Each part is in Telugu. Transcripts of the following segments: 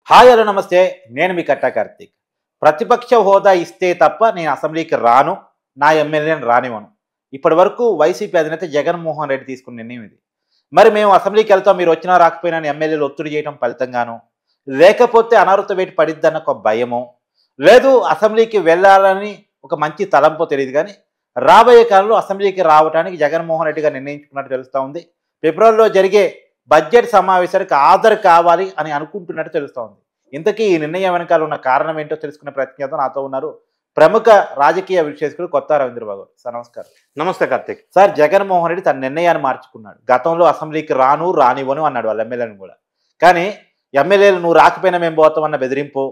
హాయ్ హలో నమస్తే. నేను మీ కట్టా కార్తీక్. ప్రతిపక్ష హోదా ఇస్తే తప్ప నేను అసెంబ్లీకి రాను, నా ఎమ్మెల్యేని రానివ్వను. ఇప్పటి వరకు వైసీపీ అధినేత జగన్మోహన్ రెడ్డి తీసుకున్న నిర్ణయం ఇది. మరి మేము అసెంబ్లీకి వెళ్తాం, మీరు వచ్చినా రాకపోయినా ఎమ్మెల్యేలు ఒత్తిడి చేయడం ఫలితంగాను, లేకపోతే అనర్హత వేటు పడిద్దన్న ఒక భయమో, లేదు అసెంబ్లీకి వెళ్ళాలని ఒక మంచి తలంపో తెలియదు. కానీ రాబోయే కాలంలో అసెంబ్లీకి రావడానికి జగన్మోహన్ రెడ్డి గారు నిర్ణయించుకున్నట్టు తెలుస్తూ ఉంది. ఫిబ్రవరిలో జరిగే బడ్జెట్ సమావేశానికి హాజరు కావాలి అని అనుకుంటున్నట్టు తెలుస్తూ ఉంది. ఇంతకీ ఈ నిర్ణయం వెనకాల ఉన్న కారణం ఏంటో తెలుసుకునే ప్రయత్నం చేద్దాం. నాతో ఉన్నారు ప్రముఖ రాజకీయ విశ్లేషకుడు కొత్త రవీంద్రబాబు. సార్ నమస్కారం. నమస్తే కార్తీక్. సార్, జగన్మోహన్ రెడ్డి తన నిర్ణయాన్ని మార్చుకున్నాడు. గతంలో అసెంబ్లీకి రానివ్వను అన్నాడు వాళ్ళ ఎమ్మెల్యేలను కూడా. కానీ ఎమ్మెల్యేలు నువ్వు రాకపోయినా మేము పోతాం అన్న బెదిరింపు,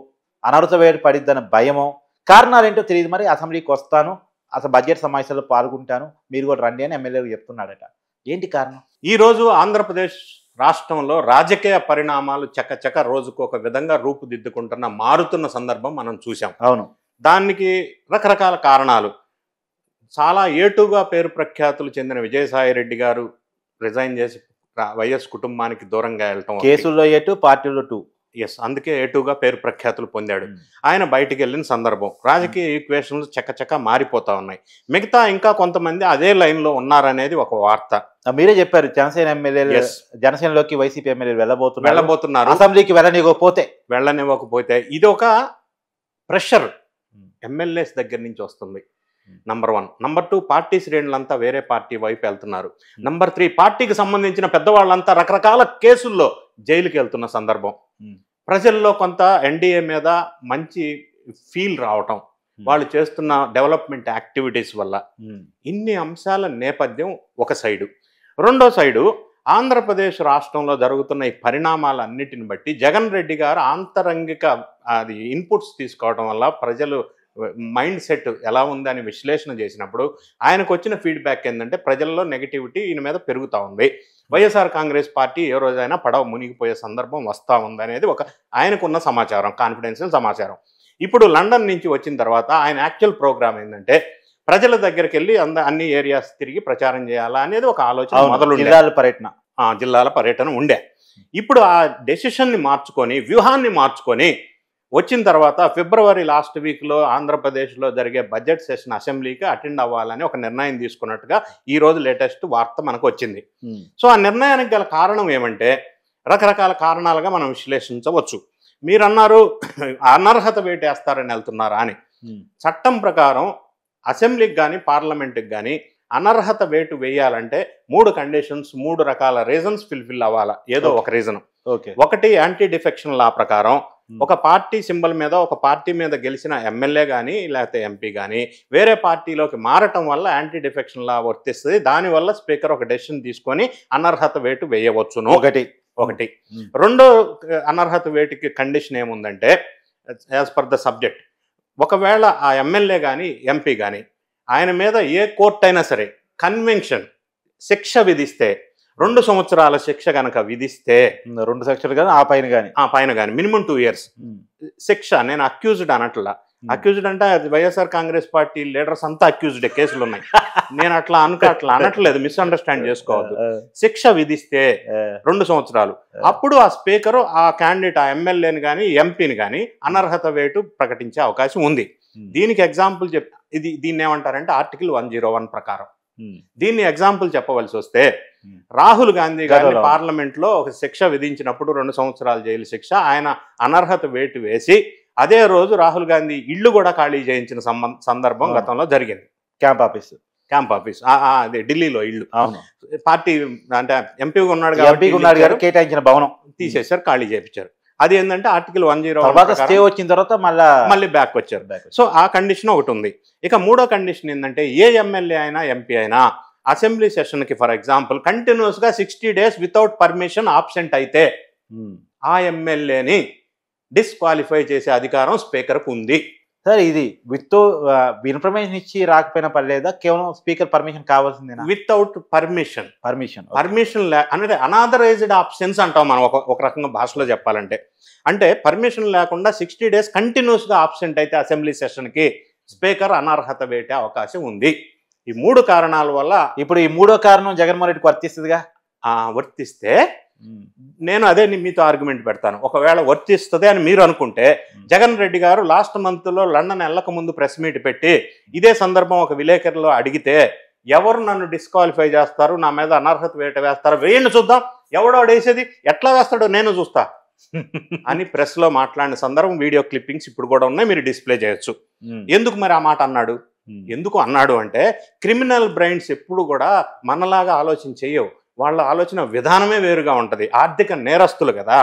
అనర్హత వేటు పడిద్దన్న భయమో, కారణాలు ఏంటో తెలియదు. మరి అసెంబ్లీకి వస్తాను, అసలు బడ్జెట్ సమావేశాల్లో పాల్గొంటాను, మీరు కూడా రండి అని ఎమ్మెల్యేలు చెప్తున్నాడట. ఏంటి కారణం? ఈరోజు ఆంధ్రప్రదేశ్ రాష్ట్రంలో రాజకీయ పరిణామాలు చకచక రోజుకు ఒక విధంగా రూపుదిద్దుకుంటున్న మారుతున్న సందర్భం మనం చూసాం. అవును. దానికి రకరకాల కారణాలు. చాలా ఏటుగా పేరు ప్రఖ్యాతులు చెందిన విజయసాయి రెడ్డి గారు రిజైన్ చేసి వైఎస్ కుటుంబానికి దూరంగా వెళ్ళటం, కేసుల్లో ఏటు, పార్టీలో టూ. ఎస్, అందుకే ఏటుగా పేరు ప్రఖ్యాతులు పొందాడు. ఆయన బయటికి వెళ్ళిన సందర్భం రాజకీయ ఈక్వేషన్లు చకచక మారిపోతా ఉన్నాయి. మిగతా ఇంకా కొంతమంది అదే లైన్లో ఉన్నారనేది ఒక వార్త. మీరే చెప్పారు, జనసేన ఎమ్మెల్యేలు జనసేనలోకి వైసీపీ ఎమ్మెల్యేలు వెళ్ళబోతున్నారు. అసెంబ్లీకి వెళ్ళనివ్వకపోతే ఇది ఒక ప్రెషర్ ఎమ్మెల్యేస్ దగ్గర నుంచి వస్తుంది. నంబర్ 1. నంబర్ 2, పార్టీ శ్రేణులంతా వేరే పార్టీ వైపు వెళ్తున్నారు. నంబర్ 3, పార్టీకి సంబంధించిన పెద్దవాళ్ళంతా రకరకాల కేసుల్లో జైలుకి వెళ్తున్న సందర్భం. ప్రజల్లో కొంత ఎన్డీఏ మీద మంచి ఫీల్ రావటం, వాళ్ళు చేస్తున్న డెవలప్మెంట్ యాక్టివిటీస్ వల్ల. ఇన్ని అంశాల నేపథ్యం ఒక సైడు. రెండో సైడు, ఆంధ్రప్రదేశ్ రాష్ట్రంలో జరుగుతున్న ఈ పరిణామాలన్నిటిని బట్టి జగన్ రెడ్డి గారు ఆంతరంగిక ఇన్పుట్స్ తీసుకోవడం వల్ల ప్రజలు మైండ్ సెట్ ఎలా ఉందని విశ్లేషణ చేసినప్పుడు ఆయనకు వచ్చిన ఫీడ్బ్యాక్ ఏంటంటే ప్రజల్లో నెగిటివిటీ ఈయన మీద పెరుగుతూ ఉంది. వైఎస్ఆర్ కాంగ్రెస్ పార్టీ ఏ రోజైనా పడవ మునిగిపోయే సందర్భం వస్తూ ఉంది అనేది ఒక ఆయనకున్న సమాచారం, కాన్ఫిడెన్షియల్ సమాచారం. ఇప్పుడు లండన్ నుంచి వచ్చిన తర్వాత ఆయన యాక్చువల్ ప్రోగ్రామ్ ఏంటంటే ప్రజల దగ్గరికి వెళ్ళి అన్ని ఏరియాస్ తిరిగి ప్రచారం చేయాలా అనేది ఒక ఆలోచన మొదలు జిల్లాల పర్యటన ఉండే. ఇప్పుడు ఆ డెసిషన్ని మార్చుకొని, వ్యూహాన్ని మార్చుకొని వచ్చిన తర్వాత ఫిబ్రవరి లాస్ట్ వీక్లో ఆంధ్రప్రదేశ్లో జరిగే బడ్జెట్ సెషన్ అసెంబ్లీకి అటెండ్ అవ్వాలని ఒక నిర్ణయం తీసుకున్నట్టుగా ఈరోజు లేటెస్ట్ వార్త మనకు వచ్చింది. సో ఆ నిర్ణయానికి గల కారణం ఏమంటే రకరకాల కారణాలుగా మనం విశ్లేషించవచ్చు. మీరన్నారు అనర్హత వేటేస్తారని వెళ్తున్నారా అని. చట్టం ప్రకారం అసెంబ్లీకి కానీ పార్లమెంట్కి కానీ అనర్హత వేటు వేయాలంటే 3 కండిషన్స్, 3 రకాల రీజన్స్ ఫిల్ఫిల్ అవ్వాలా. ఏదో ఒక రీజన్. ఒకటి, యాంటీ డిఫెక్షన్ లా ప్రకారం ఒక పార్టీ సింబల్ మీద, ఒక పార్టీ మీద గెలిచిన ఎమ్మెల్యే కానీ లేకపోతే ఎంపీ కానీ వేరే పార్టీలోకి మారటం వల్ల యాంటీ డిఫెక్షన్ లా వర్తిస్తుంది. దానివల్ల స్పీకర్ ఒక డెసిషన్ తీసుకొని అనర్హత వేటు వేయవచ్చును. ఒకటి. రెండో అనర్హత వేటుకి కండిషన్ ఏముందంటే యాజ్ పర్ ద సబ్జెక్ట్, ఒకవేళ ఆ ఎమ్మెల్యే కానీ ఎంపీ కానీ ఆయన మీద ఏ కోర్టు అయినా సరే కన్వెన్షన్ శిక్ష విధిస్తే, 2 సంవత్సరాల శిక్ష కనుక విధిస్తే, 2 సెక్షన్లు కానీ ఆ పైన కానీ మినిమం 2 years శిక్ష. నేను అక్యూజ్డ్ అనట్లా. అక్యూజ్డ్ అంటే వైఎస్ఆర్ కాంగ్రెస్ పార్టీ లీడర్స్ అంతా అక్యూజ్డ్, కేసులు ఉన్నాయి. నేను అట్లా అనట్లేదు, మిస్అండర్స్టాండ్ చేసుకోవద్దు. శిక్ష విధిస్తే 2 సంవత్సరాలు, అప్పుడు ఆ స్పీకరు ఆ క్యాండిడేట్, ఆ ఎమ్మెల్యేని కానీ ఎంపీని కానీ అనర్హత వేటు ప్రకటించే అవకాశం ఉంది. దీనికి ఎగ్జాంపుల్ దీన్ని ఏమంటారంటే ఆర్టికల్ 101 ప్రకారం. దీన్ని ఎగ్జాంపుల్ చెప్పవలసి వస్తే, రాహుల్ గాంధీ గారిని పార్లమెంట్ లో ఒక శిక్ష విధించినప్పుడు 2 సంవత్సరాల జైలు శిక్ష, ఆయన అనర్హత వేటు వేసి అదే రోజు రాహుల్ గాంధీ ఇళ్లు కూడా ఖాళీ చేయించిన సందర్భం గతంలో జరిగింది. క్యాంప్ ఆఫీస్ అదే ఢిల్లీలో ఇల్లు. పార్టీ అంటే ఎంపీగా ఉన్నాడు కాబట్టి కేటాయించిన భవనం తీసేశారు, ఖాళీ చేయించారు. అది ఏంటంటే ఆర్టికల్ 101 స్టే వచ్చిన తర్వాత మళ్ళీ బ్యాక్ వచ్చారు. సో ఆ కండిషన్ ఒకటి ఉంది. ఇక మూడో కండిషన్ ఏంటంటే ఏ ఎమ్మెల్యే అయినా ఎంపీ అయినా అసెంబ్లీ సెషన్కి ఫర్ ఎగ్జాంపుల్ కంటిన్యూస్గా 60 days వితౌట్ పర్మిషన్ ఆబ్సెంట్ అయితే ఆ ఎమ్మెల్యేని డిస్క్వాలిఫై చేసే అధికారం స్పీకర్కు ఉంది. సార్, ఇది ఇన్ఫర్మేషన్ ఇచ్చి రాకపోయినా పర్లేదా, కేవలం స్పీకర్ పర్మిషన్ కావాల్సిందేనా? వితౌట్ పర్మిషన్ అంటే అనాథరైజ్డ్ ఆప్షన్స్ అంటాం మనం ఒక రకంగా భాషలో చెప్పాలంటే. అంటే పర్మిషన్ లేకుండా 60 days కంటిన్యూస్గా ఆబ్సెంట్ అయితే అసెంబ్లీ సెషన్కి స్పీకర్ అనర్హత వేటే అవకాశం ఉంది. ఈ 3 కారణాల వల్ల ఇప్పుడు ఈ 3వ కారణం జగన్మోహన్ రెడ్డికి వర్తిస్తుందిగా. వర్తిస్తే నేను అదే మీతో ఆర్గ్యుమెంట్ పెడతాను. ఒకవేళ వర్తిస్తుంది అని మీరు అనుకుంటే, జగన్ రెడ్డి గారు లాస్ట్ మంత్లో లండన్ వెళ్ళక ముందు ప్రెస్ మీట్ పెట్టి ఇదే సందర్భం ఒక విలేకరులో అడిగితే, ఎవరు నన్ను డిస్క్వాలిఫై చేస్తారు, నా మీద అనర్హత వేట వేస్తారు, వేయండి చూద్దాం, ఎవడో వేసేది ఎట్లా వేస్తాడో నేను చూస్తా అని ప్రెస్లో మాట్లాడిన సందర్భం వీడియో క్లిప్పింగ్స్ ఇప్పుడు కూడా ఉన్నాయి, మీరు డిస్ప్లే చేయొచ్చు. ఎందుకు మరి ఆ మాట అన్నాడు? ఎందుకు అన్నాడు అంటే, క్రిమినల్ బ్రెయిన్స్ ఎప్పుడు కూడా మనలాగా ఆలోచన చేయవు, వాళ్ళ ఆలోచన విధానమే వేరుగా ఉంటుంది, ఆర్థిక నేరస్తులు కదా.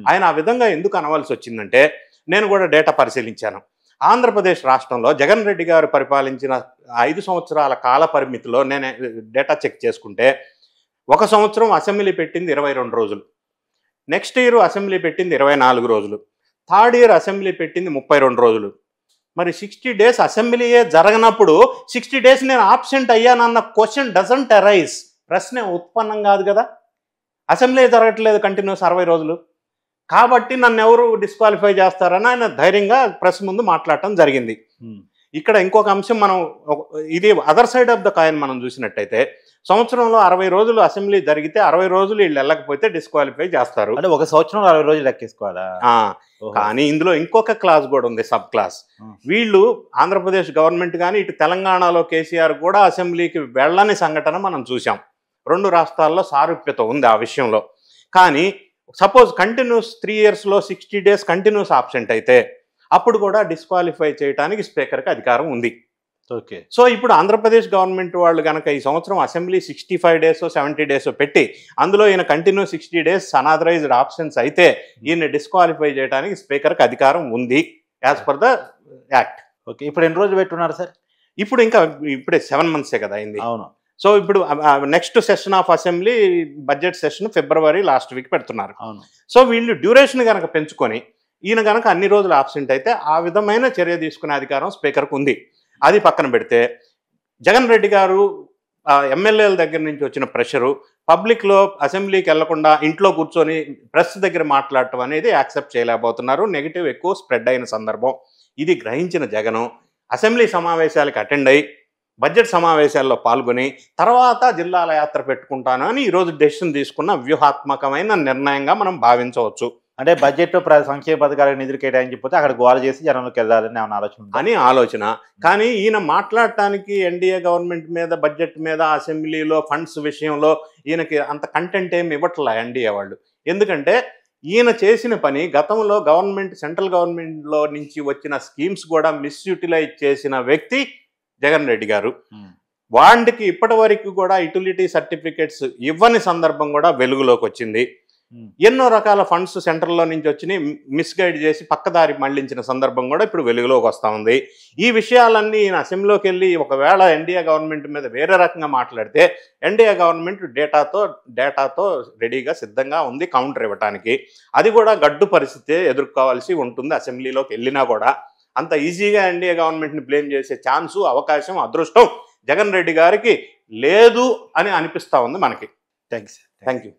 ఆయన ఆ విధంగా ఎందుకు అనవలసి వచ్చిందంటే, నేను కూడా డేటా పరిశీలించాను. ఆంధ్రప్రదేశ్ రాష్ట్రంలో జగన్ రెడ్డి గారు పరిపాలించిన 5 సంవత్సరాల కాల పరిమితిలో నేను డేటా చెక్ చేసుకుంటే, 1 సంవత్సరం అసెంబ్లీ పెట్టింది 22 రోజులు, నెక్స్ట్ ఇయర్ అసెంబ్లీ పెట్టింది 24 రోజులు, థర్డ్ ఇయర్ అసెంబ్లీ పెట్టింది 32 రోజులు. మరి 60 డేస్ అసెంబ్లీయే జరగనప్పుడు 60 డేస్ నేను ఆబ్సెంట్ అయ్యానన్న క్వశ్చన్ డజంట్ అరైజ్, ప్రశ్న ఉత్పన్నం కాదు కదా. అసెంబ్లీ జరగట్లేదు కంటిన్యూస్ 60 రోజులు, కాబట్టి నన్ను ఎవరు డిస్క్వాలిఫై చేస్తారని ఆయన ధైర్యంగా ప్రెస్ ముందు మాట్లాడటం జరిగింది. ఇక్కడ ఇంకొక అంశం, మనం ఇది other side of the coin మనం చూసినట్టయితే, సంవత్సరంలో 60 రోజులు అసెంబ్లీ జరిగితే 60 రోజులు వీళ్ళు వెళ్ళకపోతే డిస్క్వాలిఫై చేస్తారు. అంటే 1 సంవత్సరం 60 రోజులు లెక్కేసుకోవాలా? కానీ ఇందులో ఇంకొక క్లాస్ కూడా ఉంది, సబ్ క్లాస్. వీళ్ళు ఆంధ్రప్రదేశ్ గవర్నమెంట్ కానీ ఇటు తెలంగాణలో కేసీఆర్ కూడా అసెంబ్లీకి వెళ్ళని సంఘటన మనం చూసాం. 2 రాష్ట్రాల్లో సారూప్యత ఉంది ఆ విషయంలో. కానీ సపోజ్ కంటిన్యూస్ 3 ఇయర్స్లో 60 డేస్ కంటిన్యూస్ ఆబ్సెంట్ అయితే అప్పుడు కూడా డిస్క్వాలిఫై చేయడానికి స్పీకర్కి అధికారం ఉంది. ఓకే. సో ఇప్పుడు ఆంధ్రప్రదేశ్ గవర్నమెంట్ వాళ్ళు కనుక ఈ సంవత్సరం అసెంబ్లీ 65 డేస్ 70 డేస్ పెట్టి అందులో ఈయన కంటిన్యూ 60 డేస్ అనాథరైజ్డ్ ఆప్షన్స్ అయితే ఈయన డిస్క్వాలిఫై చేయడానికి స్పీకర్కి అధికారం ఉంది as per the act. Okay. ఇప్పుడు ఎన్ని రోజులు పెట్టున్నారు సార్? ఇప్పుడు ఇంకా ఇప్పుడే 7 మంత్సే కదా అయింది. అవును. సో ఇప్పుడు next session of assembly budget session February last week పెడుతున్నారు. అవును. సో వీళ్ళు డ్యూరేషన్ కనుక పెంచుకొని ఈయన కనుక అన్ని రోజులు ఆబ్సెంట్ అయితే ఆ విధమైన చర్య తీసుకునే అధికారం స్పీకర్కు ఉంది. అది పక్కన పెడితే, జగన్ రెడ్డి గారు ఎమ్మెల్యేల దగ్గర నుంచి వచ్చిన ప్రెషరు, పబ్లిక్లో అసెంబ్లీకి వెళ్లకుండా ఇంట్లో కూర్చొని ప్రెస్ దగ్గర మాట్లాడటం అనేది యాక్సెప్ట్ చేయలేకపోతున్నారు. నెగిటివ్ ఎక్కువ స్ప్రెడ్ అయిన సందర్భం. ఇది గ్రహించిన జగను అసెంబ్లీ సమావేశాలకు అటెండ్ అయ్యి బడ్జెట్ సమావేశాల్లో పాల్గొని తర్వాత జిల్లాల యాత్ర పెట్టుకుంటాను అని ఈరోజు డెసిషన్ తీసుకున్న వ్యూహాత్మకమైన నిర్ణయంగా మనం భావించవచ్చు. అంటే బడ్జెట్ సంక్షేమ పథకాలకు నిధులు కేటాయించిపోతే అక్కడ గోల చేసి జనంలోకి వెళ్ళాలని ఆలోచన. కానీ ఈయన మాట్లాడటానికి ఎన్డీఏ గవర్నమెంట్ మీద, బడ్జెట్ మీద, అసెంబ్లీలో ఫండ్స్ విషయంలో ఈయనకి అంత కంటెంట్ ఏమి ఇవ్వట్లే ఎన్డీఏ వాళ్ళు. ఎందుకంటే ఈయన చేసిన పని గతంలో గవర్నమెంట్, సెంట్రల్ గవర్నమెంట్లో నుంచి వచ్చిన స్కీమ్స్ కూడా మిస్యూటిలైజ్ చేసిన వ్యక్తి జగన్ రెడ్డి గారు. వాటికి ఇప్పటి వరకు కూడా యుటిలిటీ సర్టిఫికెట్స్ ఇవ్వని సందర్భం కూడా వెలుగులోకి వచ్చింది. ఎన్నో రకాల ఫండ్స్ సెంట్రల్లో నుంచి వచ్చి మిస్గైడ్ చేసి పక్కదారి మళ్లించిన సందర్భం కూడా ఇప్పుడు వెలుగులోకి వస్తూ ఉంది. ఈ విషయాలన్నీ ఈయన అసెంబ్లీలోకి వెళ్ళి ఒకవేళ ఎన్డీఏ గవర్నమెంట్ మీద వేరే రకంగా మాట్లాడితే ఎన్డీఏ గవర్నమెంట్ డేటాతో రెడీగా సిద్ధంగా ఉంది కౌంటర్ ఇవ్వడానికి. అది కూడా గడ్డు పరిస్థితి ఎదుర్కోవాల్సి ఉంటుంది. అసెంబ్లీలోకి వెళ్ళినా కూడా అంత ఈజీగా ఎన్డీఏ గవర్నమెంట్ని బ్లేమ్ చేసే ఛాన్సు, అవకాశం, అదృష్టం జగన్ రెడ్డి గారికి లేదు అని అనిపిస్తూ ఉంది మనకి. Thank you.